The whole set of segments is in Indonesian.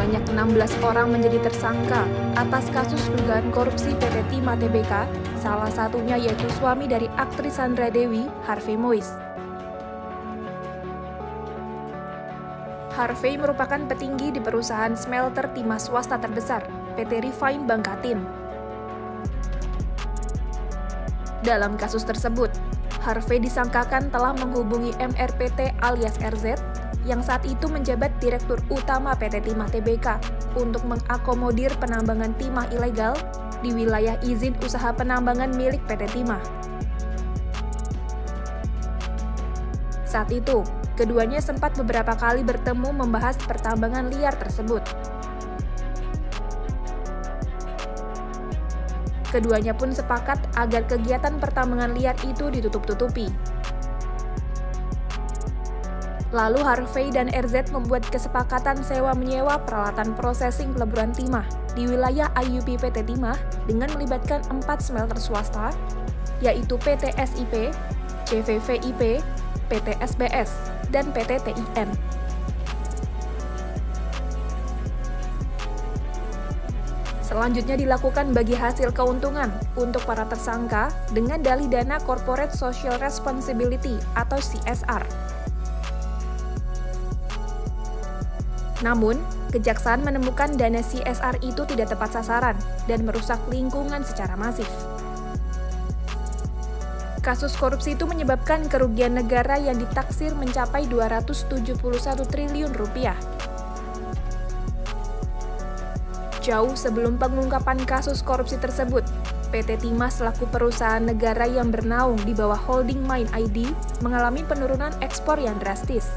sebanyak 16 orang menjadi tersangka atas kasus dugaan korupsi PT Timah Tbk, salah satunya yaitu suami dari aktris Sandra Dewi, Harvey Moise. Harvey merupakan petinggi di perusahaan smelter timah swasta terbesar, PT Refine Bangkatin. Dalam kasus tersebut, Harvey disangkakan telah menghubungi MRPT alias RZ yang saat itu menjabat Direktur Utama PT Timah Tbk untuk mengakomodir penambangan timah ilegal di wilayah izin usaha penambangan milik PT Timah. Saat itu, keduanya sempat beberapa kali bertemu membahas pertambangan liar tersebut. Keduanya pun sepakat agar kegiatan pertambangan liar itu ditutup-tutupi. Lalu Harvey dan RZ membuat kesepakatan sewa-menyewa peralatan prosesing peleburan timah di wilayah IUP PT Timah dengan melibatkan 4 smelter swasta, yaitu PT SIP, CVVIP, PT SBS, dan PT TIN. Selanjutnya dilakukan bagi hasil keuntungan untuk para tersangka dengan dalih dana Corporate Social Responsibility atau CSR. Namun, kejaksaan menemukan dana CSR itu tidak tepat sasaran dan merusak lingkungan secara masif. Kasus korupsi itu menyebabkan kerugian negara yang ditaksir mencapai 271 triliun rupiah. Jauh sebelum pengungkapan kasus korupsi tersebut, PT Timah selaku perusahaan negara yang bernaung di bawah holding Mind ID mengalami penurunan ekspor yang drastis.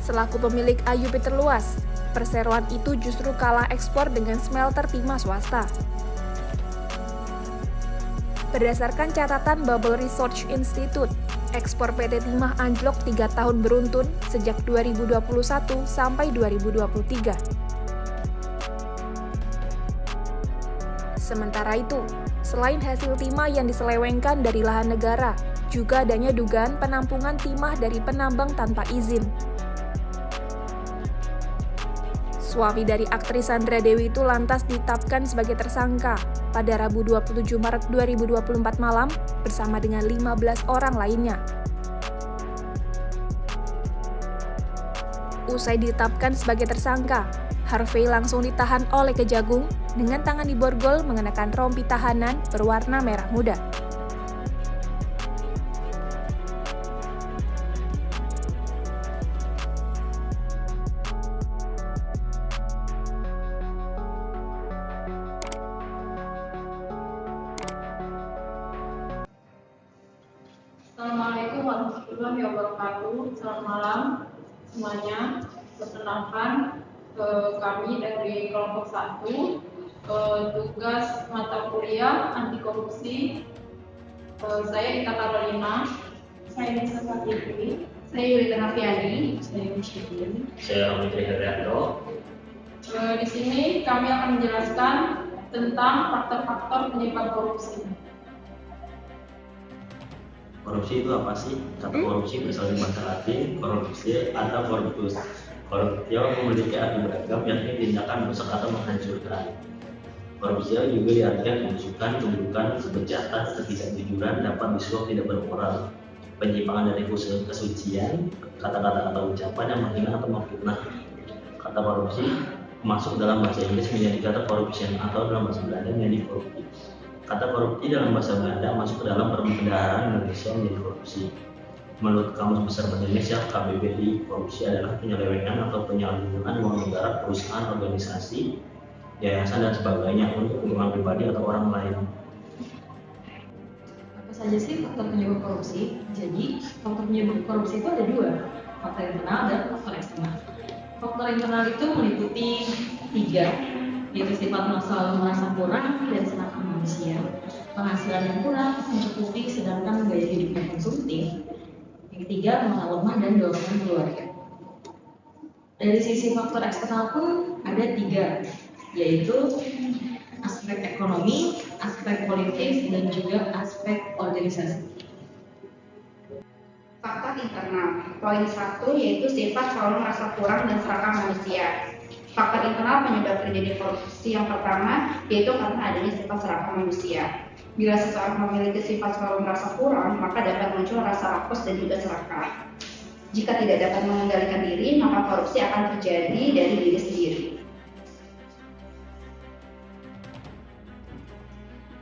Selaku pemilik IUP terluas, perseroan itu justru kalah ekspor dengan smelter timah swasta. Berdasarkan catatan Bubble Research Institute, ekspor PT Timah anjlok 3 tahun beruntun sejak 2021 sampai 2023. Sementara itu, selain hasil timah yang diselewengkan dari lahan negara, juga adanya dugaan penampungan timah dari penambang tanpa izin. Suami dari aktris Sandra Dewi itu lantas ditetapkan sebagai tersangka pada Rabu 27 Maret 2024 malam bersama dengan 15 orang lainnya. Usai ditetapkan sebagai tersangka, Harvey langsung ditahan oleh Kejagung dengan tangan diborgol mengenakan rompi tahanan berwarna merah muda. Assalamualaikum warahmatullahi wabarakatuh. Selamat malam semuanya. Perkenalkan, kami dari kelompok 1, tugas mata kuliah anti korupsi. Saya Ita Carolina, saya Nisa Fatihri, saya Yulita Nafiani, saya Musyidin, Saya Amitri Heryanto. Di sini kami akan menjelaskan tentang faktor-faktor penyebab korupsi. Korupsi itu apa sih? Kata korupsi berasal dari bahasa Latin, corruptio atau corruptus. Corruptio memiliki arti beragam, yakni tindakan merusak atau menghancurkan. Corruptio juga diartikan kebusukan, keburukan, kejahatan, ketidakjujuran, dapat disuap, tidak bermoral, penyimpangan dari kesucian, kata-kata atau ucapan yang menghina atau memfitnah. Kata korupsi masuk dalam bahasa Inggris menjadi kata corruption atau dalam bahasa Belanda menjadi korupsi. Kata korupsi dalam bahasa Belanda masuk ke dalam perbendaharaan Indonesia menjadi korupsi. Menurut Kamus Besar Bahasa Indonesia (KBBI), korupsi adalah penyelewengan atau penyalahgunaan uang negara, perusahaan, organisasi, yayasan, dan sebagainya untuk kepentingan pribadi atau orang lain. Apa saja sih faktor penyebab korupsi? Jadi, faktor penyebab korupsi itu ada 2, faktor internal dan faktor eksternal. Faktor internal itu meliputi 3, yaitu sifat selalu merasa kurang dan serakah manusia, penghasilan yang kurang mencukupi sedangkan gaya hidupnya konsumtif. Yang ketiga, mental lemah dan dorongan keluarga. Dari sisi faktor eksternal pun ada 3, yaitu aspek ekonomi, aspek politik, dan juga aspek organisasi. Faktor internal. Poin 1 yaitu sifat selalu merasa kurang dan serakah manusia. Faktor internal penyebab terjadi korupsi yang pertama yaitu karena adanya sifat serakah manusia. Bila seseorang memiliki sifat selalu merasa kurang, maka dapat muncul rasa rakus dan juga serakah. Jika tidak dapat mengendalikan diri, maka korupsi akan terjadi dari diri sendiri.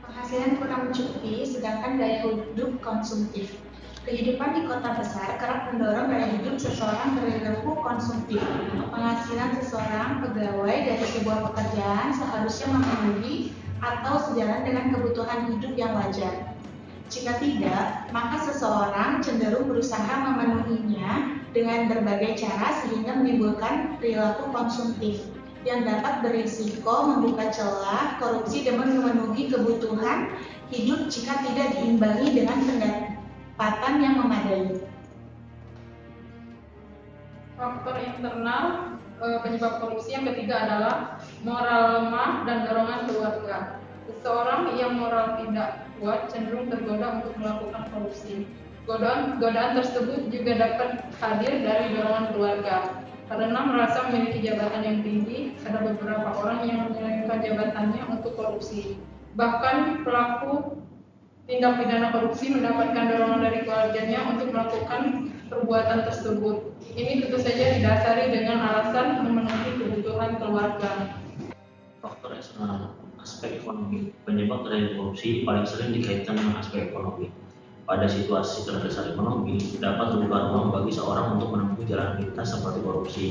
Penghasilan kurang mencukupi, sedangkan gaya hidup konsumtif. Kehidupan di kota besar kerap mendorong gaya hidup seseorang perilaku konsumtif. Penghasilan seseorang pegawai dari sebuah pekerjaan seharusnya memenuhi atau sejalan dengan kebutuhan hidup yang wajar. Jika tidak, maka seseorang cenderung berusaha memenuhinya dengan berbagai cara sehingga menimbulkan perilaku konsumtif yang dapat berisiko membuka celah korupsi demi memenuhi kebutuhan hidup jika tidak diimbangi dengan pendapatan yang memadai. Faktor internal penyebab korupsi yang ketiga adalah moral lemah dan dorongan keluarga. Seseorang yang moral tidak kuat cenderung tergoda untuk melakukan korupsi. Godaan tersebut juga dapat hadir dari dorongan keluarga. Karena merasa memiliki jabatan yang tinggi, ada beberapa orang yang menyalahgunakan jabatannya untuk korupsi. Bahkan pelaku tindak pidana korupsi mendapatkan dorongan dari keluarganya untuk melakukan perbuatan tersebut. Ini tentu saja didasari dengan alasan memenuhi kebutuhan keluarga. Faktor eksternal, aspek ekonomi. Penyebab terjadi korupsi paling sering dikaitkan dengan aspek ekonomi. Pada situasi terdesak ekonomi, dapat terbuka ruang bagi seorang untuk menempuh jalan pintas seperti korupsi.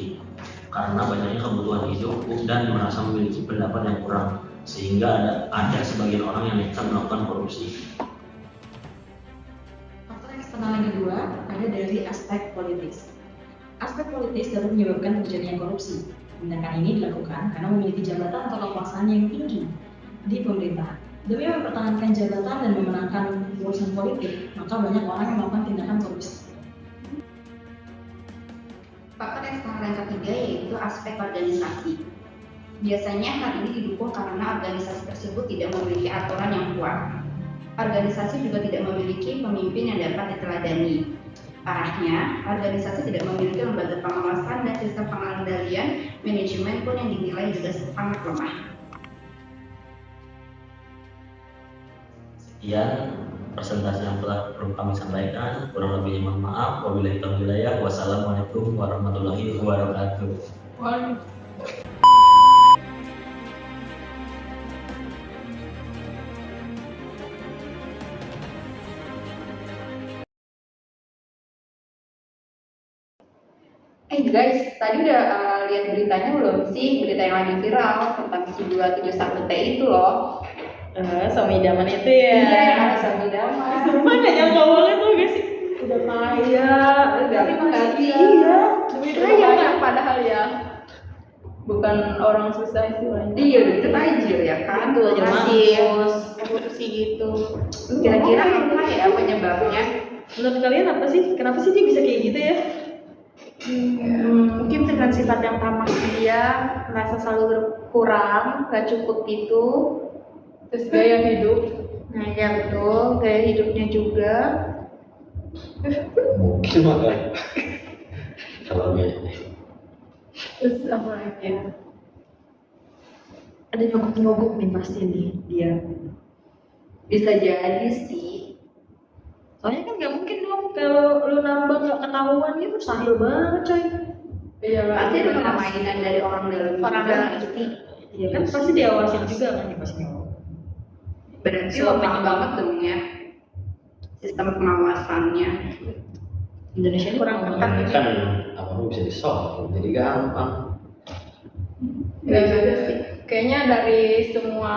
Karena banyaknya kebutuhan hidup dan merasa memiliki pendapat yang kurang, sehingga ada sebagian orang yang nekat melakukan korupsi. Faktor eksternal yang kedua ada dari aspek politis. Aspek politis dapat menyebabkan terjadinya korupsi. Tindakan ini dilakukan karena memiliki jabatan atau kekuasaan yang tinggi di pemerintahan. Demi mempertahankan jabatan dan memenangkan urusan politik, maka banyak orang yang melakukan tindakan korupsi. Faktor eksternal yang ketiga yaitu aspek organisasi. Biasanya hal ini didukung karena organisasi tersebut tidak memiliki aturan yang kuat. Organisasi juga tidak memiliki pemimpin yang dapat diteladani. Parahnya, organisasi tidak memiliki lembaga pengawasan dan sistem pengendalian manajemen pun yang dinilai juga sangat lemah. Sekian presentasi yang telah perlu kami sampaikan. Kurang lebihnya mohon maaf. Wabillahi taufiq wal hidayah. Wassalamualaikum warahmatullahi wabarakatuh. Guys, tadi udah lihat beritanya belum sih? Berita yang lagi viral tentang si 271T itu loh. Suami idaman itu ya. Iya, yang ada suami idaman. Sumpah gak nyangka banget tuh gak sih? Udah kaya. Terima kasih. Iya. Kaya kan? Padahal ya bukan orang susah istilahnya. Iya, udah itu tajir ya kan? Itu aja Masih. evolusi gitu. Kira-kira apa ya penyebabnya? Menurut kalian apa sih? Kenapa sih dia bisa kayak gitu ya? Mungkin dengan sifat yang tamak dia merasa selalu berkurang, gak cukup gitu. Terus gaya hidup. Nah ya betul, gaya hidupnya juga. Mungkin makan. Kalau Terus apa lagi? Ada nyogok-nyogok nih pasti nih dia. Bisa jadi sih. Soalnya kan nggak mungkin dong kalau lu nambah nggak ketahuan gitu sahil banget coy. Iya lah. Pasti ada permainan dari orang dalam Orang juga. dalam pasti. Iya kan pasti diawasin juga kan ya pasti nyogok. Berarti Suami lemah juga. banget dong ya sistem pengawasannya. Indonesia ini Kurang kurang ketat. kan apa bisa disolve, jadi gampang. Nggak ada sih. Kayaknya dari semua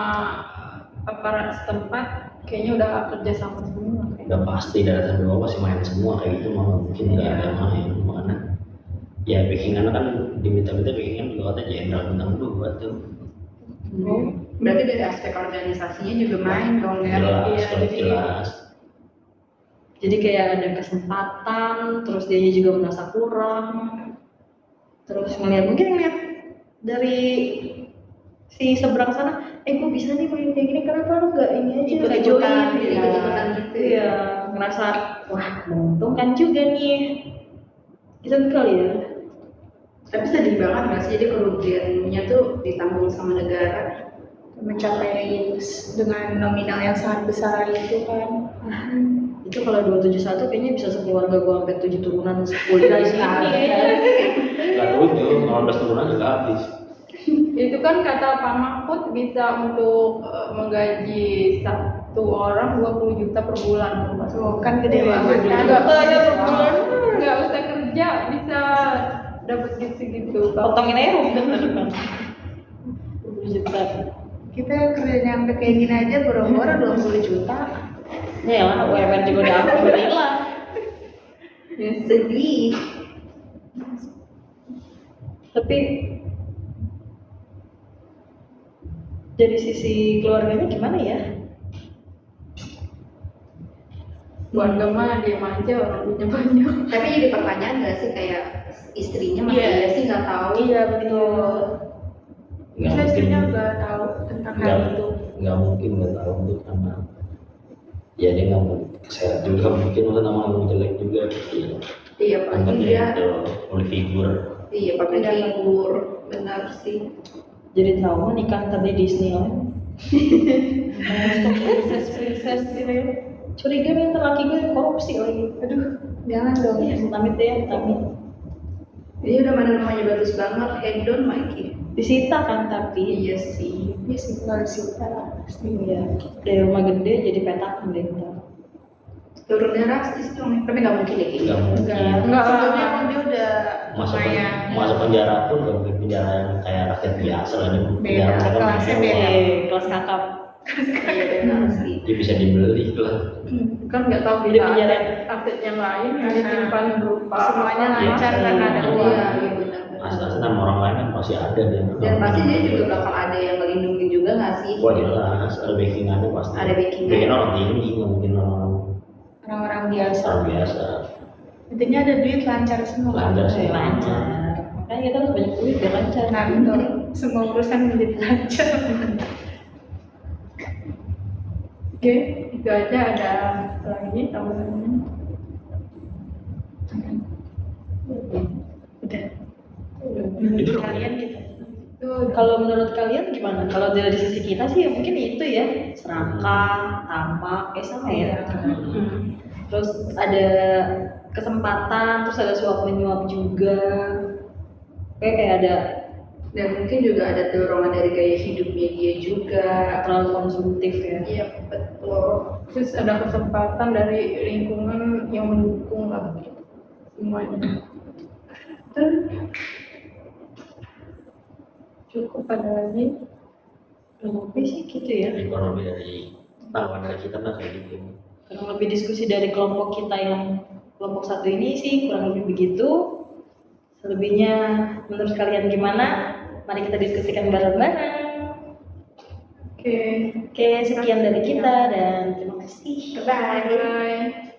aparat setempat kayaknya udah kerja sama semua. Udah pasti dari atas bawah masih main semua kayak gitu, mah mungkin nggak ada main mana. Ya backingan kan diminta-minta backingan juga katanya jenderal bintang 2 tuh. Berarti dari aspek organisasinya juga main dong ya. Jelas, Iya, kalau jadi- jelas. Jadi kayak ada kesempatan, terus dia juga merasa kurang. Terus ngeliat dari si seberang sana, gue bisa nih main kayak gini, kenapa lu nggak ini aja nggak Ikut-ikutan, join? ikut-ikutan gitu ya. Iya, ngerasa wah menguntungkan juga nih. Itu kali ya. Tapi sedih banget nggak sih, jadi kerugiannya tuh ditanggung sama negara. Mencapai dengan nominal yang sangat besar itu kan. Itu kalau 271 kayaknya bisa sekeluarga gue sampai 7 turunan kuliah di sini. Nggak 7, 18 turunan juga habis. Itu kan kata Pak Mahfud bisa untuk menggaji satu orang 20 juta per bulan. Tuh kan gede banget kan. Nggak usah kerja bisa dapat gitu-gitu. Potongin aja rumah. 20 juta. Kita kerjanya sampai kayak gini aja boro-boro 20 juta. Ya lah, UMR juga udah habis, udah hilang. Sedih. Tapi dari sisi keluarganya gimana ya? Keluarga mah diam aja, orang punya banyak. Tapi jadi pertanyaan nggak sih kayak istrinya masih Iya. iya sih nggak tahu. Iya betul. Nggak Bisa mungkin, istrinya nggak tahu tentang hal itu. nggak mungkin nggak tahu untuk karena ya dia nggak mau keseret juga mungkin masa nama mau jelek juga gitu. Iya pasti Anggapnya dia. itu oleh figur. Iya pakai figur, benar sih. Jadi trauma nikah ntar di Disneyland. Princess gitu ya. Curiga nih ntar laki gue korupsi lagi. Aduh. Jangan dong. Ya, amit ya, amit. Dia udah mana namanya bagus banget, hedon lagi. Disita kan tapi. Iya sih. Iya sih kalau sita pasti. Iya. Dari rumah gede jadi petakan deh ntar. Turunnya drastis dong, tapi nggak mungkin deh kayak Nggak gitu. mungkin. Enggak, sebelumnya pun dia udah lumayan. Masuk penjara pun nggak mungkin penjara yang kayak rakyat biasa lah. Ini penjara Beda, mereka kelasnya mewah. beda. Kelas kakap. Iya benar sih. Dia bisa dibeli lah. Kan nggak tahu Jadi kita penjara. aset yang lain ada simpan berupa Semuanya apa. lancar karena ada uang. Iya, iya benar. Asal nama orang lain kan pasti ada deh. Dan pasti dia juga bakal ada yang melindungi juga nggak sih? Wah jelas, ada backingannya pasti. Ada backingan. Backing orang tinggi, nggak mungkin Orang-orang biasa. orang biasa. Intinya ada duit lancar semua. Lancar sih. Lancar. Makanya kita harus banyak duit biar lancar. Nah betul. Semua urusan menjadi lancar. Oke, itu aja. Ada lagi tambahannya. Itu Kalian gitu. Kalau menurut kalian gimana? Kalau dari sisi kita sih ya mungkin itu ya serakah, tampak, sama ya. Terus ada kesempatan, terus ada suap menyuap juga. Kayak ada Dan mungkin juga ada dorongan dari gaya hidupnya dia juga. terlalu konsumtif ya. Iya betul. Terus ada kesempatan dari lingkungan yang mendukung lah semuanya. Cukup ada lagi. Lebih sih gitu ya. ekonomi dari tahuan dari kita lah kayak gitu. Kurang lebih diskusi dari kelompok kita yang kelompok satu ini sih kurang lebih begitu. Selebihnya menurut kalian gimana? Mari kita diskusikan bareng-bareng. Oke. Oke, sekian dari kita dan terima kasih. Bye. Bye.